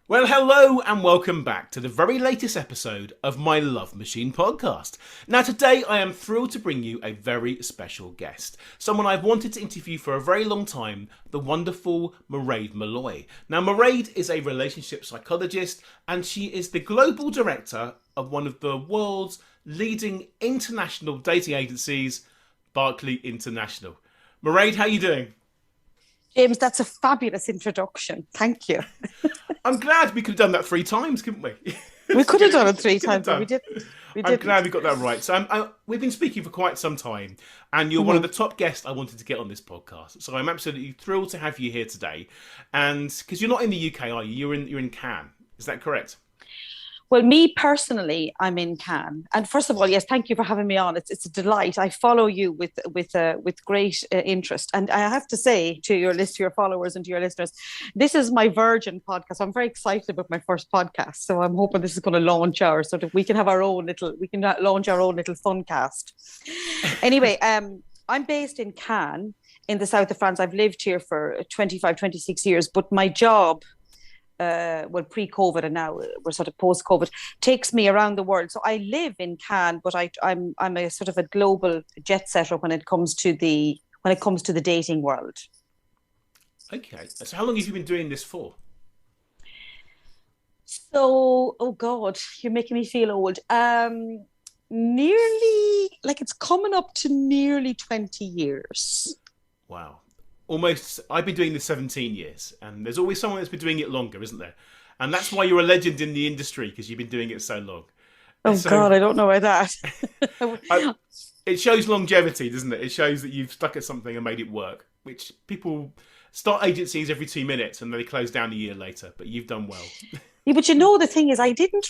Well, hello and welcome back to the very latest episode of my Love Machine podcast. Now, today I am thrilled to bring you a very special guest, someone I've wanted to interview for a very long time, the wonderful Mairead Molloy. Now, Mairead is a relationship psychologist and she is the global director of one of the world's leading international dating agencies, Barclay International. Mairead, how are you doing? James, that's a fabulous introduction. Thank you. I'm glad we could have done that 3 times, couldn't we? We could have done it three Could have times, but we done. didn't. We I'm didn't. glad we got that right. So we've been speaking for quite some time, and you're one of Mhm. the top guests I wanted to get on this podcast. So I'm absolutely thrilled to have you here today. And because you're not in the UK, are you? You're in Cannes. Is that correct? Well, me personally, I'm in Cannes, and first of all, yes, thank you for having me on. It's a delight. I follow you with great interest, and I have to say to your followers, and to your listeners, this is my virgin podcast. I'm very excited about my first podcast, so I'm hoping this is going to launch our sort of we can have our own little we can launch our own little fun cast. Anyway, I'm based in Cannes in the south of France. I've lived here for 25, 26 years, but my job well, pre-COVID and now we're sort of post-COVID, takes me around the world. So I live in Cannes, but I'm a sort of a global jet setter when it comes to the dating world. Okay. So how long have you been doing this for? So, oh God, you're making me feel old. Nearly like it's coming up to nearly 20 years. Wow. Almost. I've been doing this 17 years, and there's always someone that's been doing it longer, isn't there? And that's why you're a legend in the industry because you've been doing it so long. Oh So God, I don't know about that. I, it shows longevity, doesn't it? It shows that you've stuck at something and made it work, which people start agencies every 2 minutes and they close down a year later, but you've done well. Yeah, but the thing is, I didn't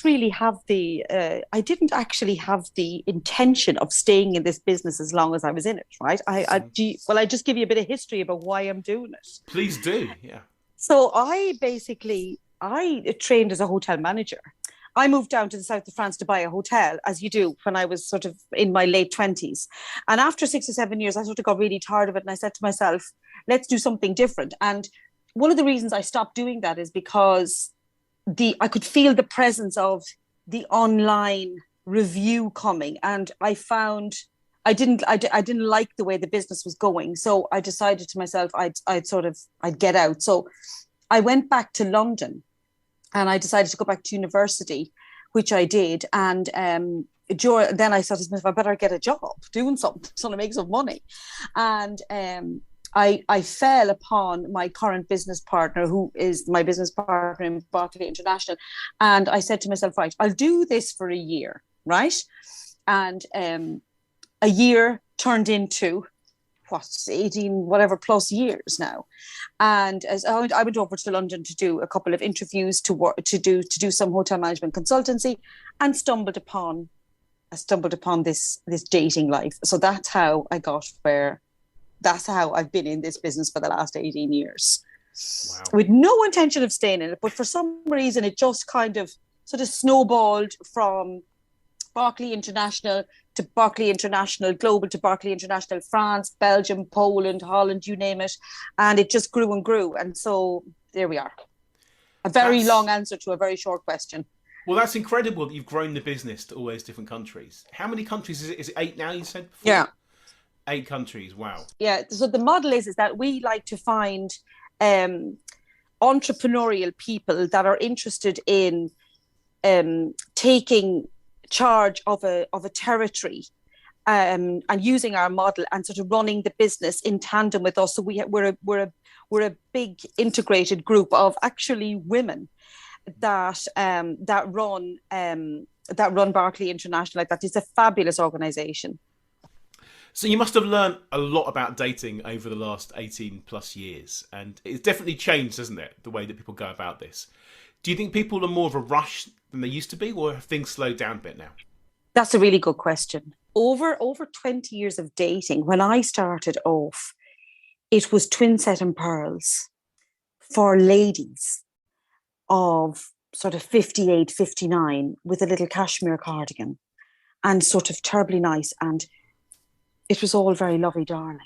actually have the intention of staying in this business as long as I was in it, right? Well, I just give you a bit of history about why I'm doing it. Please do, yeah. So I trained as a hotel manager. I moved down to the south of France to buy a hotel, as you do, when I was sort of in my late 20s. And after 6 or 7 years, I sort of got really tired of it. And I said to myself, let's do something different. And one of the reasons I stopped doing that is because I could feel the presence of the online review coming, and I found I didn't like the way the business was going. So I decided to myself I'd get out. So I went back to London, and I decided to go back to university, which I did. And then I thought to myself, I better get a job doing something so to make some money. And I fell upon my current business partner, who is my business partner in Barclay International. And I said to myself, right, I'll do this for a year, right? And a year turned into what's 18 whatever plus years now. And as I went over to London to do a couple of interviews, to work to do some hotel management consultancy, and stumbled upon this dating life. So that's how I've been in this business for the last 18 years, Wow. with no intention of staying in it. But for some reason, it just kind of sort of snowballed from Barclay International to Barclay International Global to Barclay International France, Belgium, Poland, Holland, you name it. And it just grew and grew. And so there we are. A very That's long answer to a very short question. well, that's incredible that you've grown the business to all those different countries. How many countries is it? Is it 8 now? You said before. Yeah. 8 countries. Wow. Yeah. So the model is that we like to find um, entrepreneurial people that are interested in taking charge of a territory, and using our model and sort of running the business in tandem with us. So we're a big integrated group of actually women that run Barclay International like that. It's a fabulous organization. So you must have learned a lot about dating over the last 18 plus years, and it's definitely changed, hasn't it, the way that people go about this? Do you think people are more of a rush than they used to be, or have things slowed down a bit now? That's a really good question. Over 20 years of dating, when I started off, it was twin set and pearls for ladies of sort of 58, 59, with a little cashmere cardigan and sort of terribly nice. And it was all very lovey darling.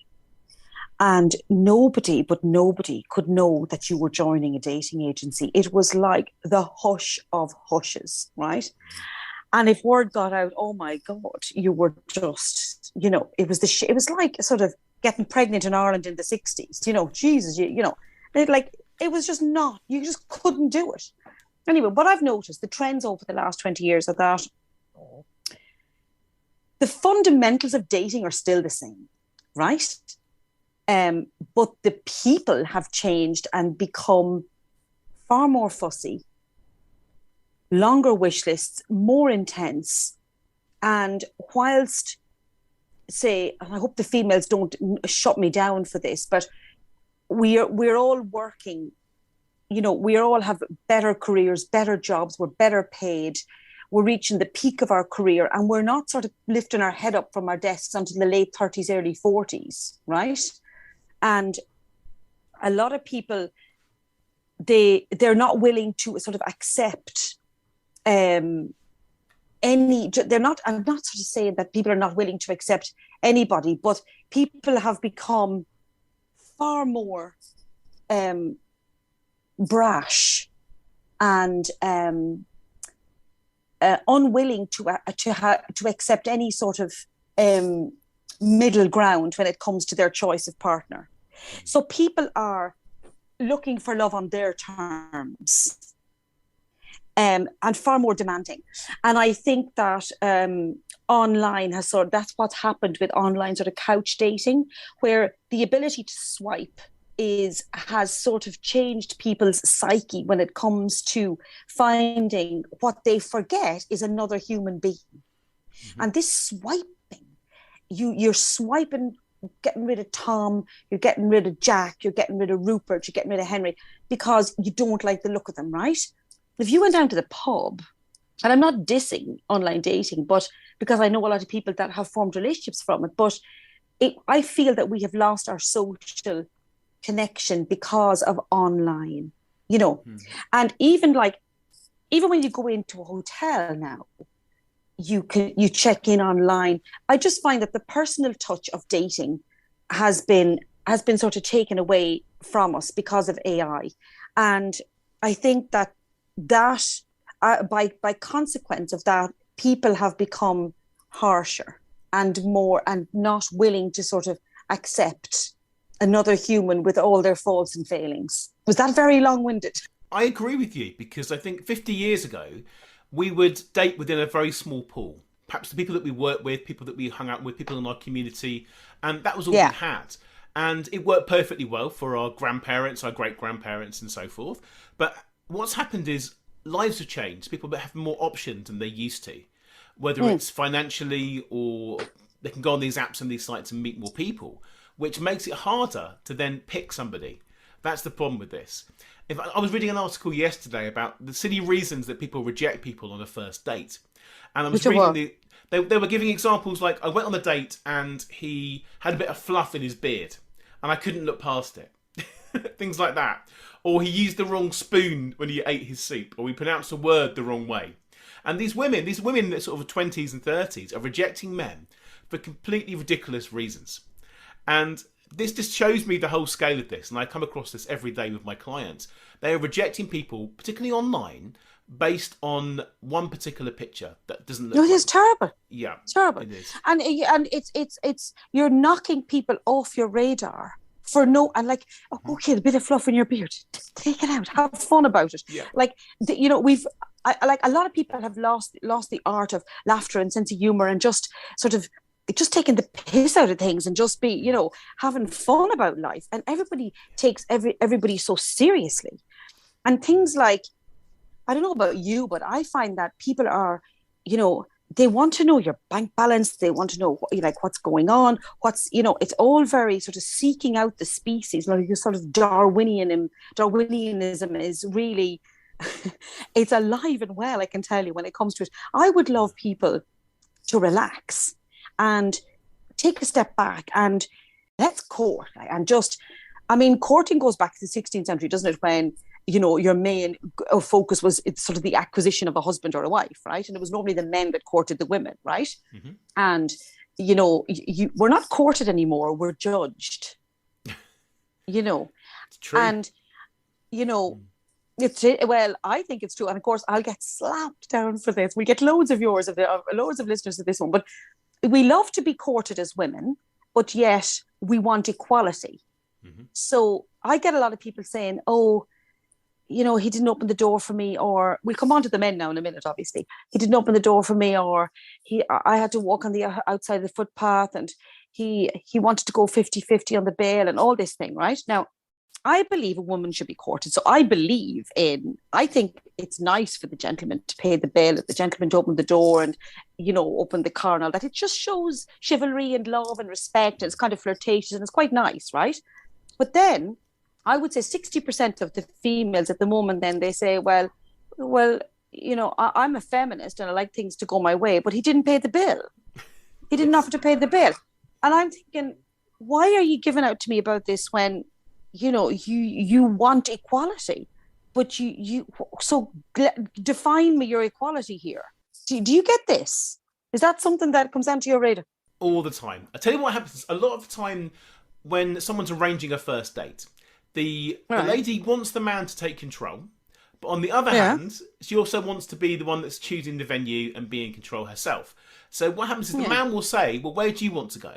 And nobody could know that you were joining a dating agency. It was like the hush of hushes, right? And if word got out, oh my God, you were just, it was it was like sort of getting pregnant in Ireland in the 60s, Jesus, it was just not, you just couldn't do it. Anyway, what I've noticed, the trends over the last 20 years are that the fundamentals of dating are still the same, right? But the people have changed and become far more fussy, longer wish lists, more intense. And whilst, say, and I hope the females don't shut me down for this, but we're all working, we all have better careers, better jobs, we're better paid, we're reaching the peak of our career, and we're not sort of lifting our head up from our desks until the late 30s, early 40s, right? And a lot of people, they're not willing to sort of accept I'm not sort of saying that people are not willing to accept anybody, but people have become far more brash and unwilling to accept any sort of middle ground when it comes to their choice of partner. So people are looking for love on their terms. And far more demanding. And I think that online that's what's happened with online sort of couch dating, where the ability to swipe has sort of changed people's psyche when it comes to finding what they forget is another human being. Mm-hmm. And this swiping, you're swiping, getting rid of Tom, you're getting rid of Jack, you're getting rid of Rupert, you're getting rid of Henry, because you don't like the look of them, right? If you went down to the pub, and I'm not dissing online dating, but because I know a lot of people that have formed relationships from it, but I feel that we have lost our social connection because of online, and even when you go into a hotel now, you check in online. I just find that the personal touch of dating has been sort of taken away from us because of AI. And I think that by consequence of that, people have become harsher and not willing to sort of accept another human with all their faults and failings. Was that very long-winded? I agree with you, because I think 50 years ago, we would date within a very small pool. Perhaps the people that we worked with, people that we hung out with, people in our community, and that was all we had. And it worked perfectly well for our grandparents, our great-grandparents, and so forth. But what's happened is lives have changed. People have more options than they used to, whether it's financially or they can go on these apps and these sites and meet more people, which makes it harder to then pick somebody. That's the problem with this. I was reading an article yesterday about the silly reasons that people reject people on a first date. And I was reading they were giving examples like, I went on a date and he had a bit of fluff in his beard and I couldn't look past it. Things like that. Or he used the wrong spoon when he ate his soup, or he pronounced a word the wrong way. And these women that sort of 20s and 30s are rejecting men for completely ridiculous reasons. And this just shows me the whole scale of this, and I come across this every day with my clients. They are rejecting people, particularly online, based on one particular picture that doesn't look. No, it's terrible. Yeah, it's terrible. It is, and it's you're knocking people off your radar for no, and like, okay, a bit of fluff in your beard, take it out, have fun about it. Yeah. Like, we've. Like a lot of people have lost the art of laughter and sense of humor, and just sort of just taking the piss out of things and just be, having fun about life. And everybody takes everybody so seriously. And things like, I don't know about you, but I find that people are, they want to know your bank balance. They want to know what's going on. It's all very sort of seeking out the species. Like, your sort of Darwinianism is really, it's alive and well, I can tell you, when it comes to it. I would love people to relax and take a step back and let's court. And courting goes back to the 16th century, doesn't it? When, your main focus was, it's sort of the acquisition of a husband or a wife, right? And it was normally the men that courted the women, right? Mm-hmm. And, we're not courted anymore, we're judged. you know, It's true. and, you know, well, I think it's true. And of course, I'll get slapped down for this. We get loads of loads of listeners of this one, but we love to be courted as women, but yet we want equality. Mm-hmm. So I get a lot of people saying, oh, you know, he didn't open the door for me, or we'll come on to the men now in a minute, obviously. He didn't open the door for me, or I had to walk on the outside of the footpath, and he wanted to go 50-50 on the bail and all this thing, right? Now, I believe a woman should be courted. So I think it's nice for the gentleman to pay the bail, the gentleman to open the door and, you know, open the car and all that. It just shows chivalry and love and respect, and it's kind of flirtatious and it's quite nice, right? But then I would say 60% of the females at the moment, then they say, well, you know, I'm a feminist and I like things to go my way, but he didn't pay the bill. He didn't offer to pay the bill. And I'm thinking, why are you giving out to me about this when, you know, you want equality, but so define me your equality here. Do you get this? Is that something that comes down to your radar? All the time. I tell you what happens. A lot of the time when someone's arranging a first date, the lady wants the man to take control, but on the other hand, she also wants to be the one that's choosing the venue and be in control herself. So what happens is the man will say, well, where do you want to go?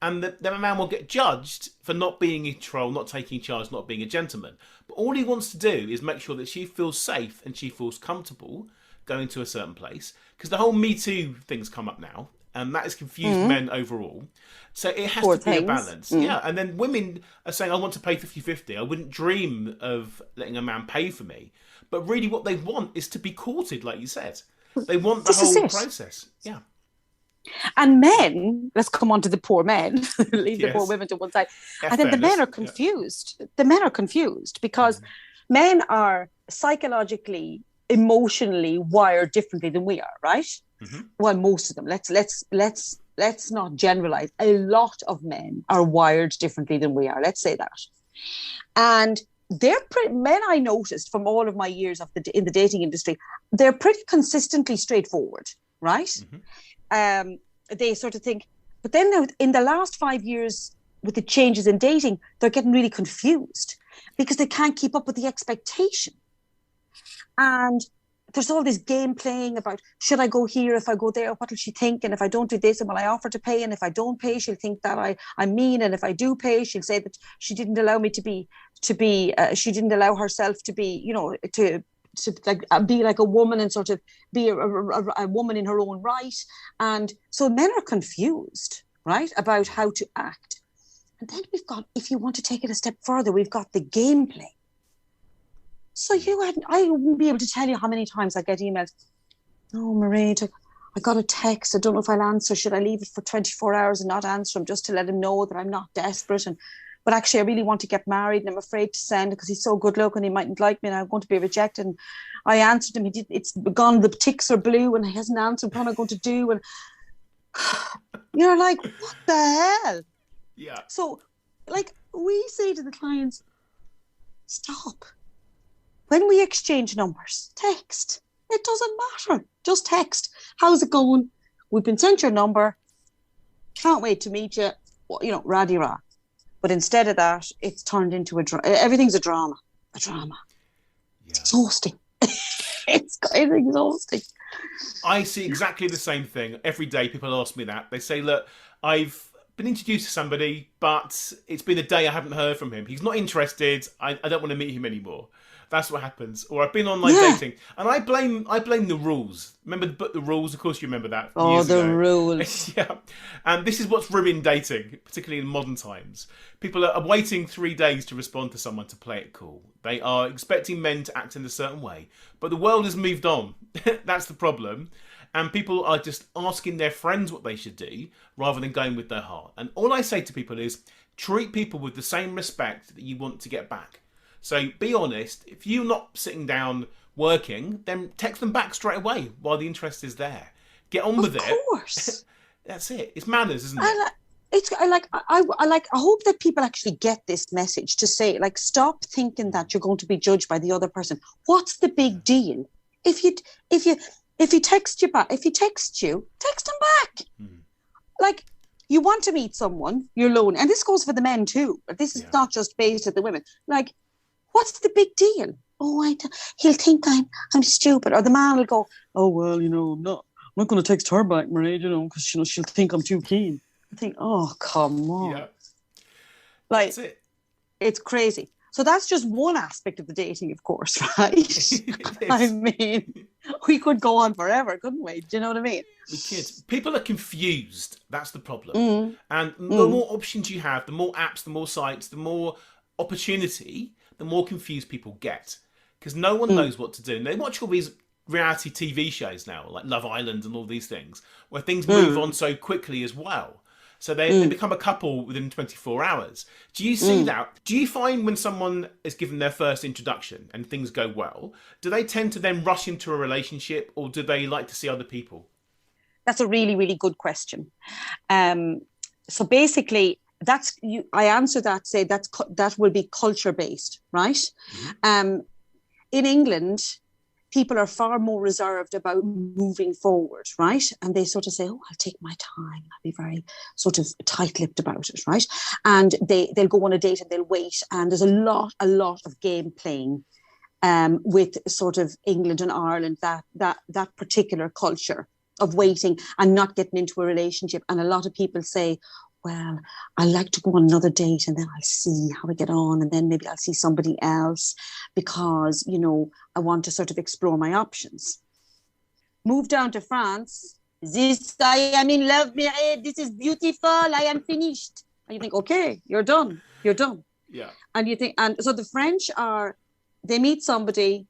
And the man will get judged for not being in control, not taking charge, not being a gentleman. But all he wants to do is make sure that she feels safe and she feels comfortable going to a certain place. Because the whole Me Too thing's come up now, and that has confused men overall. So it has to be a balance. Yeah, and then women are saying, I want to pay 50-50. I wouldn't dream of letting a man pay for me. But really what they want is to be courted, like you said. They want the whole process. Yeah. And men, let's come on to the poor men, leave the poor women to one side. I think the men are confused. Yeah. The men are confused because men are psychologically, emotionally wired differently than we are, right? Mm-hmm. Well, most of them. Let's not generalize. A lot of men are wired differently than we are. Let's say that. And men I noticed from all of my years in the dating industry, they're pretty consistently straightforward, right? Mm-hmm. They sort of think, but then in the last 5 years with the changes in dating, they're getting really confused because they can't keep up with the expectation. And there's all this game playing about, should I go here? If I go there, what will she think? And if I don't do this, and will I offer to pay? And if I don't pay, she'll think that I'm mean. And if I do pay, she'll say that she didn't allow me she didn't allow herself to be, you know, to be like a woman and sort of be a woman in her own right. And so men are confused, right, about how to act. And then we've got, if you want to take it a step further, we've got the gameplay. So I wouldn't be able to tell you how many times I get emails. Oh, Mairead, I got a text. I don't know if I'll answer. Should I leave it for 24 hours and not answer him just to let him know that I'm not desperate? But actually, I really want to get married and I'm afraid to send because he's so good looking, he mightn't like me and I'm going to be rejected. And I answered him. It's gone, the ticks are blue and he hasn't answered. What am I going to do? And you're like, what the hell? Yeah. So, like, we say to the clients, stop. When we exchange numbers, text. It doesn't matter. Just text. How's it going? We've been sent your number. Can't wait to meet you. You know, rah-de-rah. But instead of that, it's turned into everything's a drama. A drama. Yeah. It's exhausting. It's kind of exhausting. I see exactly the same thing. Every day people ask me that. They say, look, I've been introduced to somebody, but it's been a day I haven't heard from him. He's not interested. I don't want to meet him anymore. That's what happens. Or I've been online dating, and I blame the rules. Remember the book, The Rules? Of course, you remember that. The rules. Yeah, and this is what's ruined dating, particularly in modern times. People are waiting 3 days to respond to someone to play it cool. They are expecting men to act in a certain way, but the world has moved on. That's the problem, and people are just asking their friends what they should do rather than going with their heart. And all I say to people is treat people with the same respect that you want to get back. So be honest. If you're not sitting down working, then text them back straight away while the interest is there. Get on with it. Of course. That's it. It's manners, isn't it? I hope that people actually get this message to say, like, stop thinking that you're going to be judged by the other person. What's the big deal? If he texts you back, text him back. Like, You want to meet someone, you're lonely. And this goes for the men too. But this is not just based at the women. Like, what's the big deal? Oh, he'll think I'm stupid. Or the man will go, oh, well, I'm not going to text her back, Marie, because she'll think I'm too keen. I think, oh, come on. Yeah. Like, That's it. It's crazy. So that's just one aspect of the dating, of course, right? I mean, we could go on forever, couldn't we? Do you know what I mean? We could. People are confused. That's the problem. And the more options you have, the more apps, the more sites, the more opportunity, the more confused people get. Because no one knows what to do. And they watch all these reality TV shows now, like Love Island and all these things, where things move on so quickly as well. So they become a couple within 24 hours. Do you see that? Do you find when someone is given their first introduction and things go well, do they tend to then rush into a relationship, or do they like to see other people? That's a really, really good question. So basically, I answer that, say that will be culture based, right? In England, people are far more reserved about moving forward, right? And they sort of say, oh, I'll take my time. I'll be very sort of tight-lipped about it, right? And they'll go on a date and they'll wait. And there's a lot of game playing with sort of England and Ireland, that particular culture of waiting and not getting into a relationship. And a lot of people say, well, I like to go on another date and then I'll see how I get on, and then maybe I'll see somebody else because, I want to sort of explore my options. Move down to France. I am in love, this is beautiful, I am finished. And you think, okay, you're done. Yeah. And you think, and so the French they meet somebody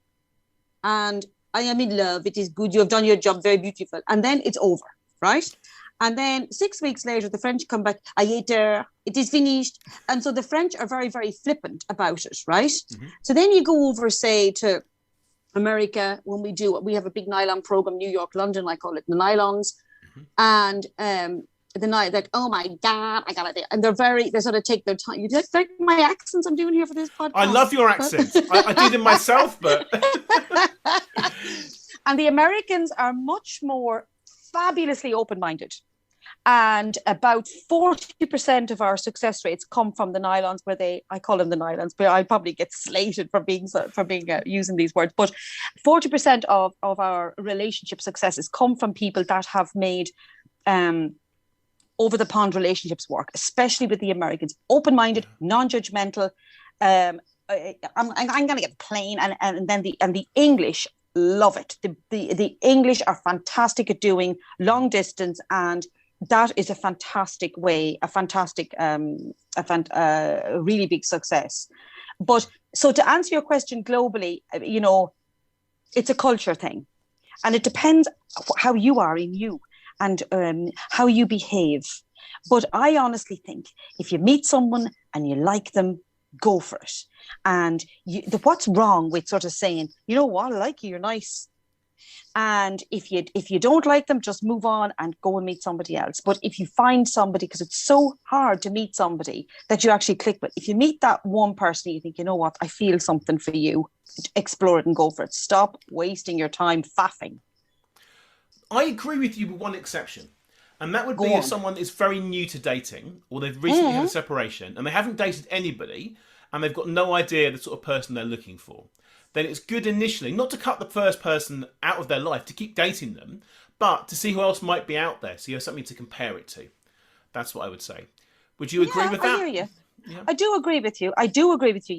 and I am in love, it is good, you have done your job, very beautiful. And then it's over, right? And then 6 weeks later, the French come back, I hate her, it is finished. And so the French are very, very flippant about it, right? So then you go over, say, to America, when we have a big nylon program, New York, London, I call it the nylons. And like, oh my God, I got it. And they sort of take their time. You like my accents I'm doing here for this podcast? I love your accents. I do them myself, but... And the Americans are much more fabulously open-minded. And about 40% of our success rates come from the nylons, I call them the nylons, but I probably get slated for using these words. But 40% of our relationship successes come from people that have made over the pond relationships work, especially with the Americans. Open-minded, non-judgmental. I'm going to get plain, and then the English love it. The English are fantastic at doing long distance, and that is a fantastic way, a really big success. But so to answer your question globally, it's a culture thing, and it depends how you are in you and how you behave. But I honestly think if you meet someone and you like them, go for it. And what's wrong with sort of saying, you know what, I like you, you're nice. And if you don't like them, just move on and go and meet somebody else. But if you find somebody, because it's so hard to meet somebody that you actually click with, if you meet that one person, you think, you know what, I feel something for you, explore it and go for it. Stop wasting your time faffing. I agree with you with one exception. And that would be if someone is very new to dating, or they've recently had a separation and they haven't dated anybody and they've got no idea the sort of person they're looking for. Then it's good initially not to cut the first person out of their life, to keep dating them, but to see who else might be out there, so you have something to compare it to. That's what I would say. Would you agree with that? I hear you. Yeah. I do agree with you,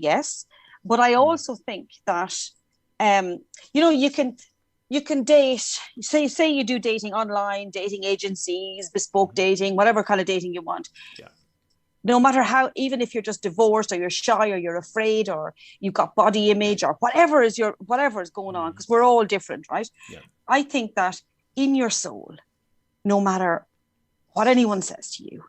yes. But I also think that, you can date, say you do dating online, dating agencies, bespoke dating, whatever kind of dating you want. Yeah. No matter how, even if you're just divorced or you're shy or you're afraid or you've got body image or whatever is going on, because we're all different, right? Yeah. I think that in your soul, no matter what anyone says to you,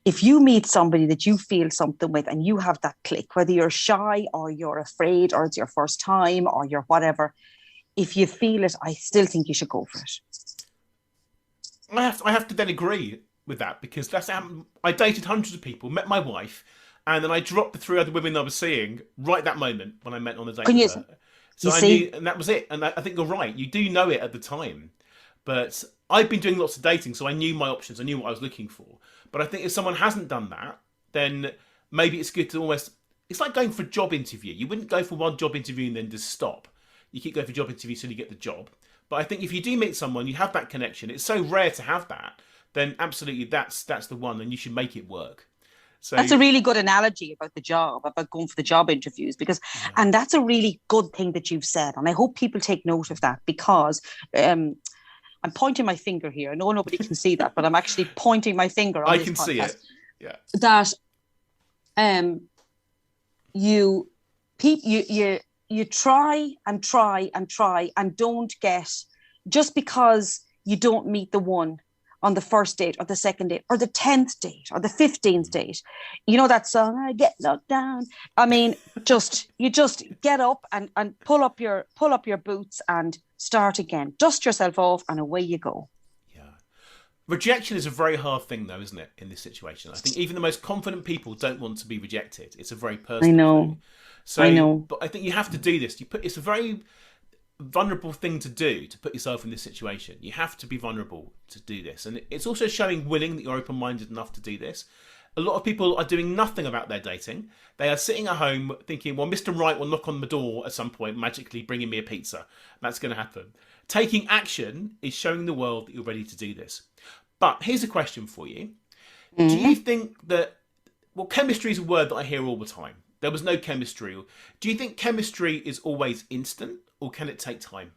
if you meet somebody that you feel something with and you have that click, whether you're shy or you're afraid or it's your first time or you're whatever, if you feel it, I still think you should go for it. I have to then agree with that, because I dated hundreds of people, met my wife, and then I dropped the 3 other women I was seeing right that moment when I met on a date with her. So I knew, and that was it. And I think you're right. You do know it at the time. But I've been doing lots of dating, so I knew my options. I knew what I was looking for. But I think if someone hasn't done that, then maybe it's good to almost, it's like going for a job interview. You wouldn't go for one job interview and then just stop. You keep going for job interviews until you get the job. But I think if you do meet someone, you have that connection. It's so rare to have that. Then absolutely, that's the one, and you should make it work. So that's a really good analogy about the job, about going for the job interviews, because, and that's a really good thing that you've said, and I hope people take note of that, because I'm pointing my finger here. I know nobody can see that, but I'm actually pointing my finger on I this can podcast. See it. Yeah. That you try and try and try and don't get, just because you don't meet the one on the first date or the second date or the 10th date or the 15th date. You know that song, I get knocked down. I mean, you just get up and pull up your boots and start again. Dust yourself off and away you go. Yeah. Rejection is a very hard thing though, isn't it, in this situation? I think even the most confident people don't want to be rejected. It's a very personal thing. So, I know. But I think you have to do this. It's a very vulnerable thing to do, to put yourself in this situation. You have to be vulnerable to do this, and it's also showing willing that you're open-minded enough to do this. A lot of people are doing nothing about their dating. They are sitting at home thinking, well, Mr. Right will knock on the door at some point, magically bringing me a pizza. That's going to happen. Taking action is showing the world that you're ready to do this. But here's a question for you. Do you think that, well, chemistry is a word that I hear all the time. There was no chemistry. Do you think chemistry is always instant, or can it take time?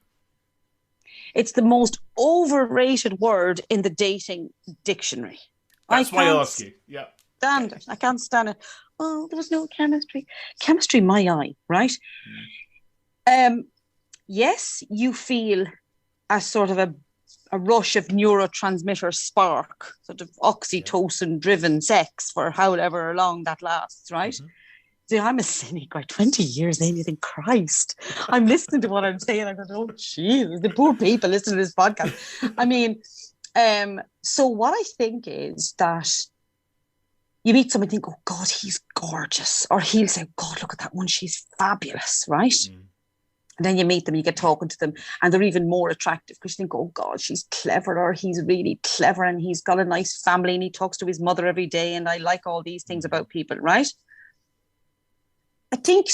It's the most overrated word in the dating dictionary. That's why I ask you. Yeah. Stand it. I can't stand it. Oh, there was no chemistry. Chemistry, my eye, right? Yes, you feel a sort of a rush of neurotransmitter spark, sort of oxytocin-driven sex for however long that lasts, right? Mm-hmm. See, I'm a cynic, right? 20 years, Amy, think, Christ. I'm listening to what I'm saying. I'm going, oh, Jesus, the poor people listening to this podcast. I mean, so what I think is that you meet someone and think, oh, God, he's gorgeous. Or he'll say, God, look at that one. She's fabulous, right? Mm. And then you meet them, you get talking to them, and they're even more attractive because you think, oh, God, she's clever, or he's really clever, and he's got a nice family, and he talks to his mother every day, and I like all these things about people, right? I think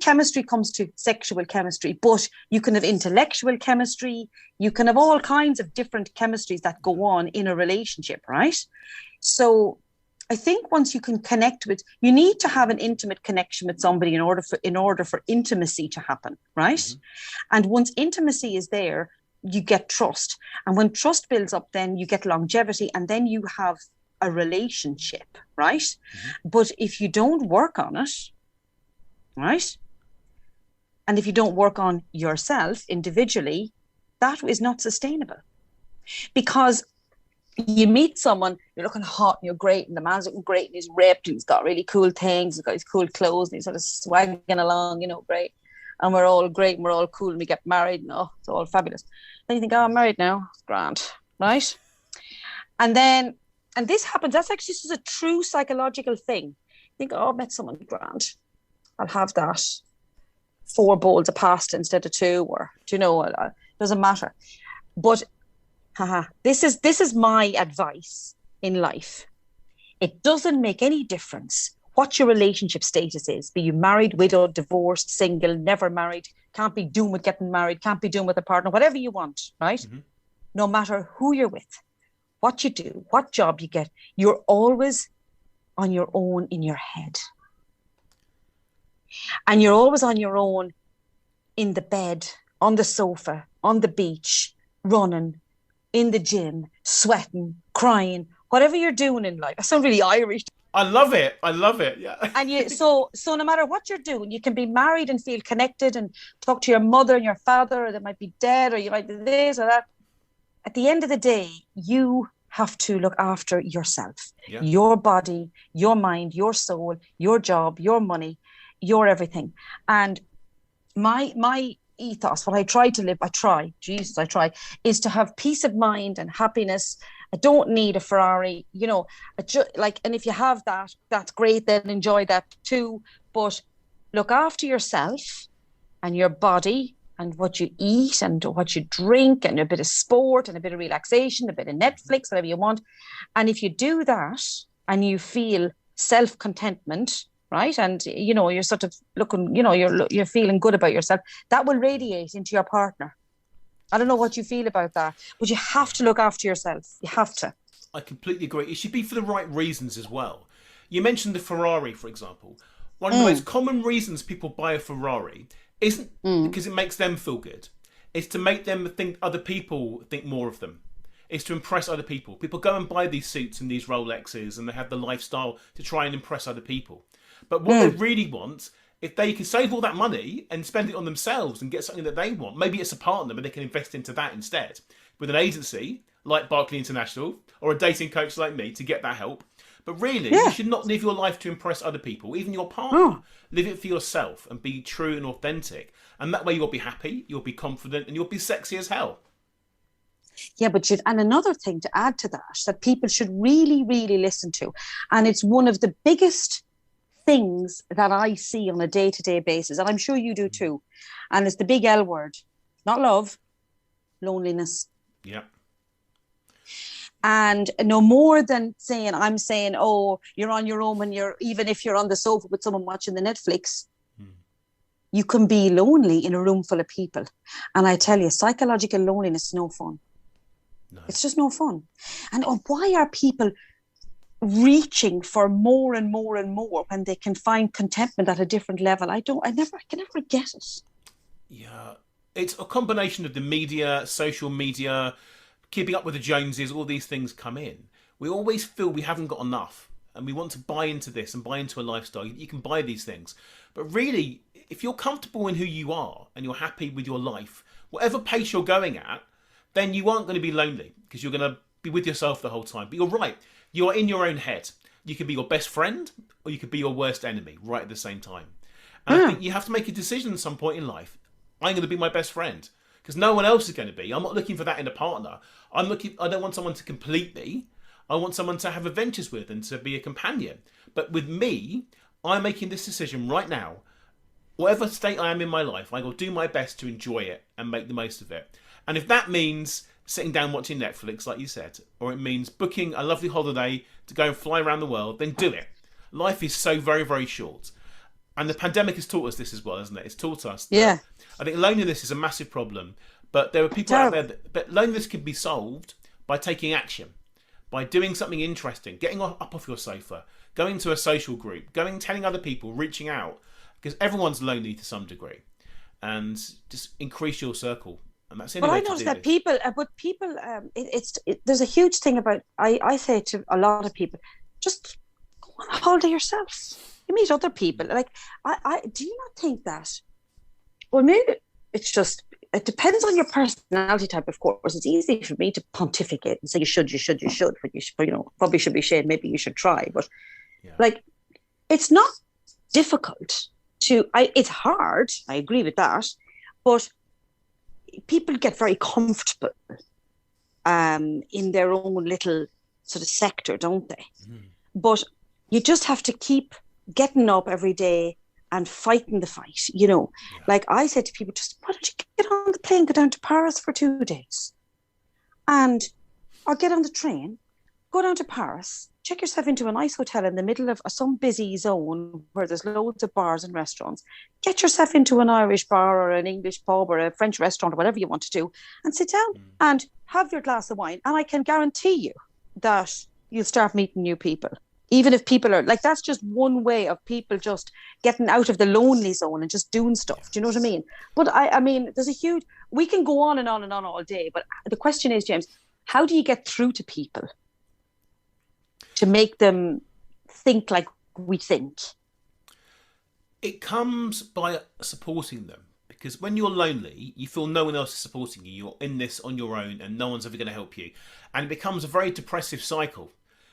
chemistry comes to sexual chemistry, but you can have intellectual chemistry. You can have all kinds of different chemistries that go on in a relationship, right? So I think once you can connect with, you need to have an intimate connection with somebody in order for intimacy to happen, right? Mm-hmm. And once intimacy is there, you get trust. And when trust builds up, then you get longevity, and then you have a relationship, right? Mm-hmm. But if you don't work on it, right? And if you don't work on yourself individually, that is not sustainable. Because you meet someone, you're looking hot and you're great, and the man's looking great and he's ripped and he's got really cool things, he's got his cool clothes and he's sort of swagging along, great. And we're all great and we're all cool and we get married and it's all fabulous. Then you think, oh, I'm married now, it's grand, right? And this happens, that's actually just a true psychological thing. You think, oh, I met someone grand. I'll have that 4 bowls of pasta instead of 2, or it doesn't matter. But this is my advice in life. It doesn't make any difference what your relationship status is. Be you married, widowed, divorced, single, never married, can't be doing with getting married, can't be doing with a partner, whatever you want, right? Mm-hmm. No matter who you're with, what you do, what job you get, you're always on your own in your head. And you're always on your own in the bed, on the sofa, on the beach, running, in the gym, sweating, crying, whatever you're doing in life. I sound really Irish. I love it. Yeah. And so no matter what you're doing, you can be married and feel connected and talk to your mother and your father, or they might be dead, or you might be this or that. At the end of the day, you have to look after yourself, your body, your mind, your soul, your job, your money, your everything. And my ethos, what I try to live, I try, is to have peace of mind and happiness. I don't need a Ferrari, and if you have that, that's great, then enjoy that too. But look after yourself and your body and what you eat and what you drink and a bit of sport and a bit of relaxation, a bit of Netflix, whatever you want. And if you do that and you feel self-contentment, right? And you're sort of looking, you're feeling good about yourself, that will radiate into your partner. I don't know what you feel about that, but you have to look after yourself. You have to. I completely agree. It should be for the right reasons as well. You mentioned the Ferrari, for example. One of the most common reasons people buy a Ferrari isn't because it makes them feel good. It's to make them think other people think more of them. It's to impress other people. People go and buy these suits and these Rolexes and they have the lifestyle to try and impress other people. But what they really want, if they can save all that money and spend it on themselves and get something that they want, maybe it's a partner, but they can invest into that instead. With an agency like Barclay International or a dating coach like me to get that help. But really, you should not live your life to impress other people, even your partner. Live it for yourself and be true and authentic. And that way you'll be happy, you'll be confident, and you'll be sexy as hell. Yeah, and another thing to add to that people should really, really listen to, and it's one of the biggest things that I see on a day-to-day basis, and I'm sure you do too, and it's the big L word, not love, loneliness. Yeah. And no more than I'm saying, oh, you're on your own when even if you're on the sofa with someone watching the Netflix, you can be lonely in a room full of people. And I tell you, psychological loneliness is no fun. No. It's just no fun. And why are people reaching for more and more and more when they can find contentment at a different level? I can never get it. Yeah. It's a combination of the media, social media, keeping up with the Joneses, all these things come in. We always feel we haven't got enough and we want to buy into this and buy into a lifestyle. You can buy these things. But really, if you're comfortable in who you are and you're happy with your life, whatever pace you're going at, then you aren't going to be lonely because you're going to be with yourself the whole time. But you're right. You're in your own head. You could be your best friend or you could be your worst enemy right at the same time. And I think you have to make a decision at some point in life. I'm going to be my best friend. Because no one else is going to be. I'm not looking for that in a partner. I don't want someone to complete me. I want someone to have adventures with and to be a companion. But with me, I'm making this decision right now. Whatever state I am in my life, I will do my best to enjoy it and make the most of it. And if that means sitting down watching Netflix, like you said, or it means booking a lovely holiday to go and fly around the world, then do it. Life is so very, very short. And the pandemic has taught us this as well, hasn't it? It's taught us that I think loneliness is a massive problem, but there are people out there but loneliness can be solved by taking action, by doing something interesting, getting up off your sofa, going to a social group, telling other people, reaching out, because everyone's lonely to some degree, and just increase your circle. And that's the only way to do this. But I noticed that there's a huge thing about, I say to a lot of people, just go on a holiday yourself. You meet other people. Like, I do you not think that? Well, maybe it's just, it depends on your personality type, of course. It's easy for me to pontificate and say you should, but you should, probably should be ashamed. Maybe you should try. But like, it's not difficult it's hard. I agree with that. But people get very comfortable in their own little sort of sector, don't they? But you just have to keep getting up every day and fighting the fight, Like I said to people, just why don't you get on the plane, go down to Paris for 2 days, or get on the train, go down to Paris, check yourself into a nice hotel in the middle of some busy zone where there's loads of bars and restaurants. Get yourself into an Irish bar or an English pub or a French restaurant or whatever you want to do, and sit down and have your glass of wine. And I can guarantee you that you'll start meeting new people. Even if people are like, that's just one way of people just getting out of the lonely zone and just doing stuff. Do you know what I mean? But I mean, we can go on and on and on all day. But the question is, James, how do you get through to people to make them think like we think? It comes by supporting them. Because when you're lonely, you feel no one else is supporting you. You're in this on your own and no one's ever going to help you. And it becomes a very depressive cycle.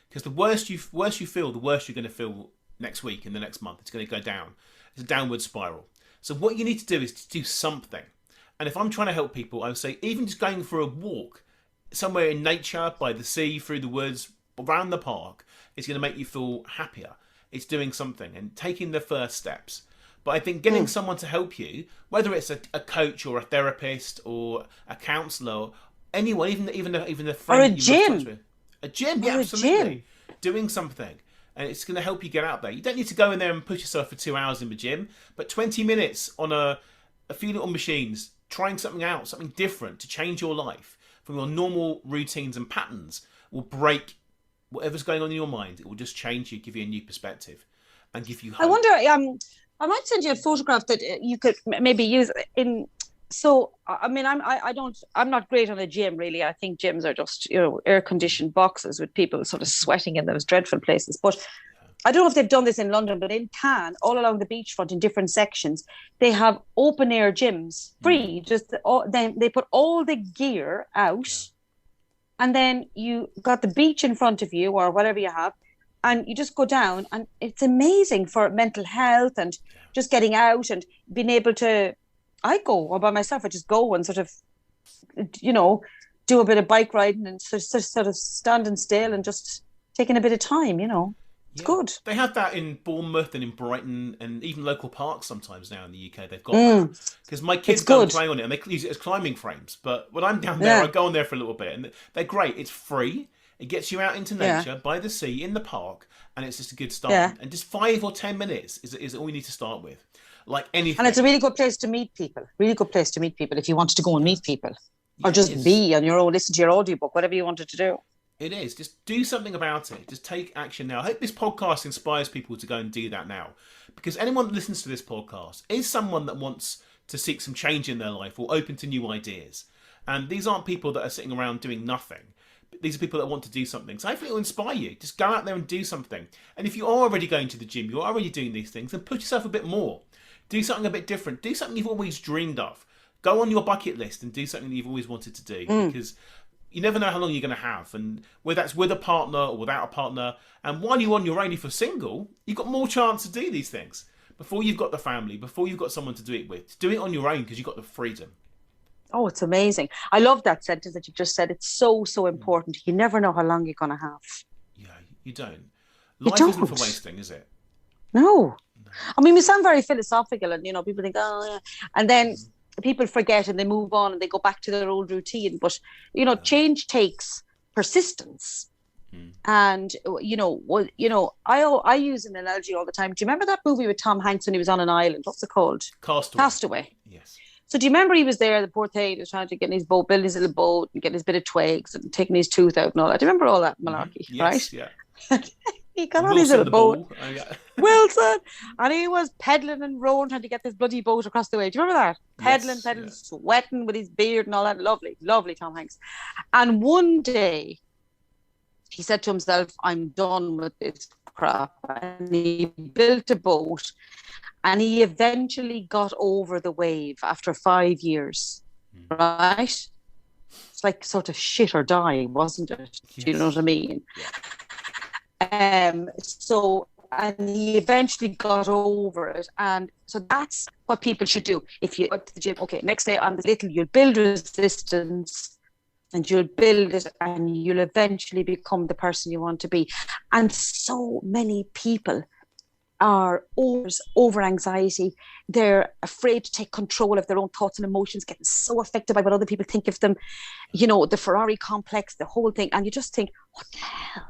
Because the worse you feel, the worse you're going to feel next week and the next month. It's going to go down. It's a downward spiral. So what you need to do is to do something. And if I'm trying to help people, I would say even just going for a walk somewhere in nature, by the sea, through the woods, around the park, is going to make you feel happier. It's doing something and taking the first steps. But I think getting someone to help you, whether it's a coach or a therapist or a counsellor, anyone, even a friend Or a that you've lost touch gym. with, a gym, yeah, Or a absolutely, gym. doing something, and it's going to help you get out there. You don't need to go in there and push yourself for 2 hours in the gym, but 20 minutes on a few little machines, trying something out, something different to change your life from your normal routines and patterns will break whatever's going on in your mind. It will just change you, give you a new perspective, and give you I hope. wonder. I might send you a photograph that you could maybe use in. So I mean, I'm not great on a gym really. I think gyms are just air conditioned boxes with people sort of sweating in those dreadful places. But I don't know if they've done this in London, but in Cannes, all along the beachfront in different sections, they have open air gyms free. Then they put all the gear out, and then you got the beach in front of you or whatever you have, and you just go down, and it's amazing for mental health and just getting out and being able to. I go all by myself. I just go and sort of, do a bit of bike riding and sort of standing still and just taking a bit of time. It's good. They have that in Bournemouth and in Brighton and even local parks sometimes now in the UK. They've got that. Because my kids go and play on it and they use it as climbing frames. But when I'm down there, I go on there for a little bit and they're great. It's free. It gets you out into nature, by the sea, in the park, and it's just a good start. Yeah. And just 5 or 10 minutes is all you need to start with. Like anything. And it's a really good place to meet people. Really good place to meet people if you wanted to go and meet people. Or just be on your own, listen to your audiobook, whatever you wanted to do. It is. Just do something about it. Just take action now. I hope this podcast inspires people to go and do that now. Because anyone that listens to this podcast is someone that wants to seek some change in their life or open to new ideas. And these aren't people that are sitting around doing nothing. These are people that want to do something. So hopefully it will inspire you. Just go out there and do something. And if you are already going to the gym, you're already doing these things, then push yourself a bit more. Do something a bit different. Do something you've always dreamed of. Go on your bucket list and do something that you've always wanted to do. Because you never know how long you're going to have. And whether that's with a partner or without a partner. And while you're on your own, if you're single, you've got more chance to do these things. Before you've got the family, before you've got someone to do it with. Do it on your own because you've got the freedom. Oh, it's amazing. I love that sentence that you just said. It's so, so important. You never know how long you're going to have. Yeah, you don't. Life isn't for wasting, is it? No. I mean, we sound very philosophical and, people think, oh, yeah. And then people forget and they move on and they go back to their old routine. But, change takes persistence. And, I use an analogy all the time. Do you remember that movie with Tom Hanks when he was on an island? What's it called? Castaway. Yes. So do you remember he was there, the poor thing, he was trying to get in his boat, build his little boat and get his bit of twigs and taking his tooth out and all that. Do you remember all that malarkey, yes, right? Yeah. He got on his little boat. Oh, yeah. Wilson. And he was peddling and rowing, trying to get this bloody boat across the way. Do you remember that? Peddling, sweating with his beard and all that. Lovely, lovely Tom Hanks. And one day, he said to himself, I'm done with this crap. And he built a boat. And he eventually got over the wave after 5 years, right? It's like sort of shit or die, wasn't it? Yes. Do you know what I mean? Yeah. And he eventually got over it. And so that's what people should do. If you go to the gym, okay, next day on the little, you'll build resistance and you'll build it and you'll eventually become the person you want to be. And so many people are over anxiety. They're afraid to take control of their own thoughts and emotions, getting so affected by what other people think of them, the Ferrari complex, the whole thing. And you just think, what the hell?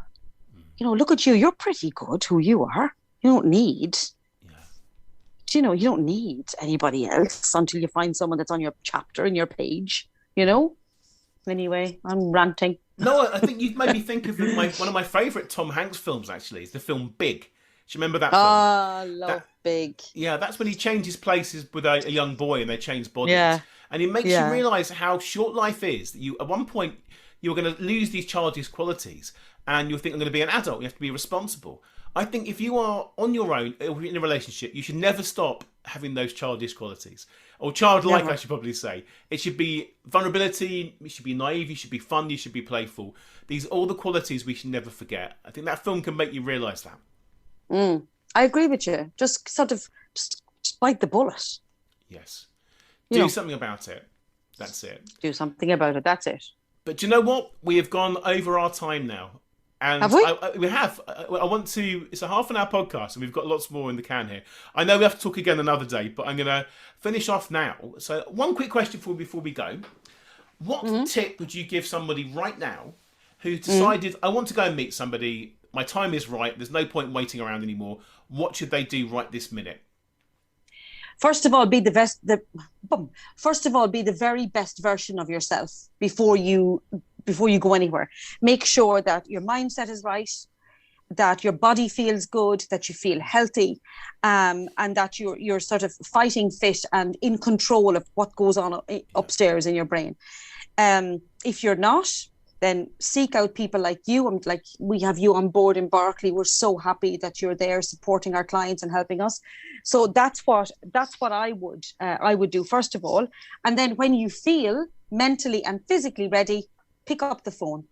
Look at you. You're pretty good who you are. You don't need, you don't need anybody else until you find someone that's on your chapter and your page, Anyway, I'm ranting. No, I think you've made me think of one of my favourite Tom Hanks films, actually. It's the film Big. Do you remember that film? I love Big. Yeah, that's when he changes places with a young boy and they change bodies. Yeah. And it makes you realise how short life is. That you, at one point, you're going to lose these childish qualities and you'll think, I'm going to be an adult. You have to be responsible. I think if you are on your own in a relationship, you should never stop having those childish qualities. Or childlike, I should probably say. It should be vulnerability, you should be naive, you should be fun, you should be playful. These are all the qualities we should never forget. I think that film can make you realise that. I agree with you. Just sort of just bite the bullet. Yes. Do something about it. That's it. Do something about it. That's it. But do you know what? We have gone over our time now. And Have we? We have. I want to. It's a half an hour podcast, and we've got lots more in the can here. I know we have to talk again another day, but I'm going to finish off now. So, one quick question before we go: what tip would you give somebody right now who decided I want to go and meet somebody? My time is right. There's no point waiting around anymore. What should they do right this minute? First of all, be the best. First of all, be the very best version of yourself before you go anywhere. Make sure that your mindset is right, that your body feels good, that you feel healthy, and that you're sort of fighting fit and in control of what goes on upstairs in your brain. If you're not, then seek out people like you. And like we have you on board in Berkeley. We're so happy that you're there supporting our clients and helping us. So that's what I would do first of all. And then when you feel mentally and physically ready, pick up the phone,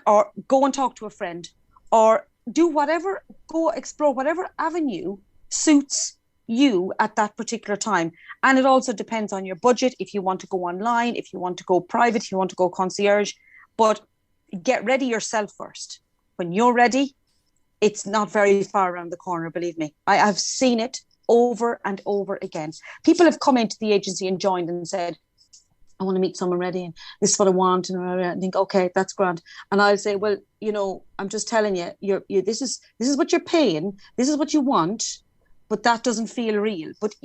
or go and talk to a friend, or do whatever, go explore whatever avenue suits you at that particular time. And it also depends on your budget, if you want to go online, if you want to go private, if you want to go concierge, but get ready yourself first. When you're ready, it's not very far around the corner, believe me. I have seen it over and over again. People have come into the agency and joined and said, I want to meet someone ready, and this is what I want, and I think, okay, that's grand. And I'll say, well, I'm just telling you, this is what you're paying, this is what you want, but that doesn't feel real. But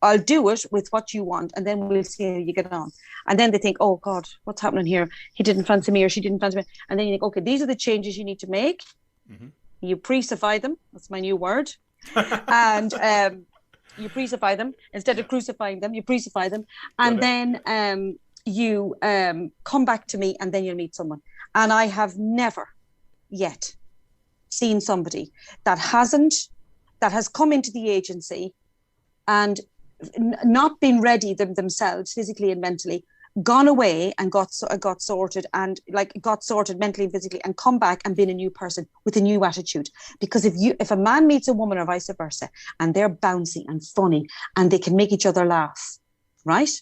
I'll do it with what you want, and then we'll see how you get on. And then they think, oh God, what's happening here? He didn't fancy me, or she didn't fancy me. And then you think, okay, these are the changes you need to make. Mm-hmm. You pre-sify them. That's my new word. And you pre-sify them instead of crucifying them. You pre-sify them, and then you come back to me, and then you'll meet someone. And I have never yet seen somebody that has come into the agency and not been ready themselves physically and mentally, gone away and got sorted mentally and physically, and come back and been a new person with a new attitude. Because if a man meets a woman or vice versa, and they're bouncy and funny and they can make each other laugh, right?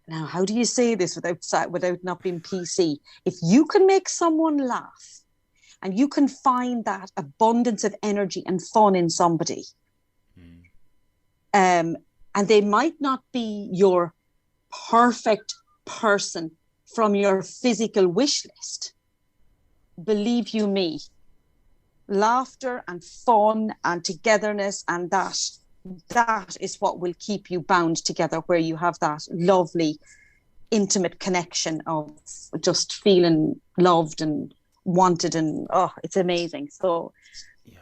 Now, how do you say this without not being PC? If you can make someone laugh, and you can find that abundance of energy and fun in somebody, and they might not be your perfect person from your physical wish list, believe you me, laughter and fun and togetherness, and that is what will keep you bound together, where you have that lovely intimate connection of just feeling loved and wanted, and it's amazing. So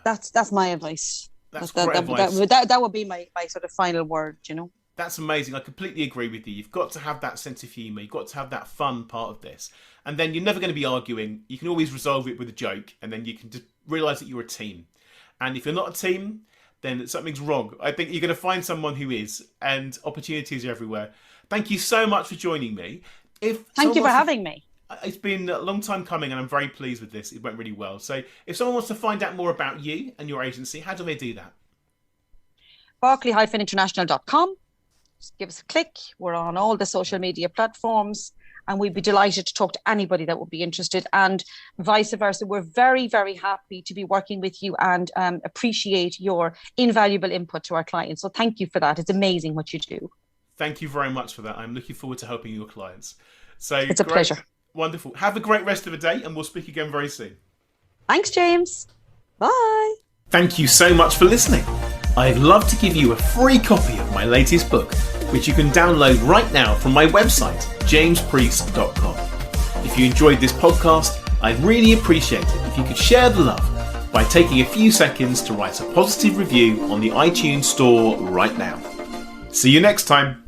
that's my advice. That's great advice. That would be my sort of final word, That's amazing. I completely agree with you. You've got to have that sense of humour. You've got to have that fun part of this. And then you're never going to be arguing. You can always resolve it with a joke, and then you can just realise that you're a team. And if you're not a team, then something's wrong. I think you're going to find someone who is, and opportunities are everywhere. Thank you so much for joining me. Thank you for having me. It's been a long time coming, and I'm very pleased with this. It went really well. So if someone wants to find out more about you and your agency, how do they do that? Berkeley-international.com. Just give us a click. We're on all the social media platforms, and we'd be delighted to talk to anybody that would be interested, and vice versa. We're very, very happy to be working with you, and appreciate your invaluable input to our clients. So thank you for that. It's amazing what you do. Thank you very much for that. I'm looking forward to helping your clients. So it's a pleasure. Wonderful. Have a great rest of the day, and we'll speak again very soon. Thanks, James. Bye. Thank you so much for listening. I'd love to give you a free copy of my latest book, which you can download right now from my website, jamespriest.com. If you enjoyed this podcast, I'd really appreciate it if you could share the love by taking a few seconds to write a positive review on the iTunes store right now. See you next time.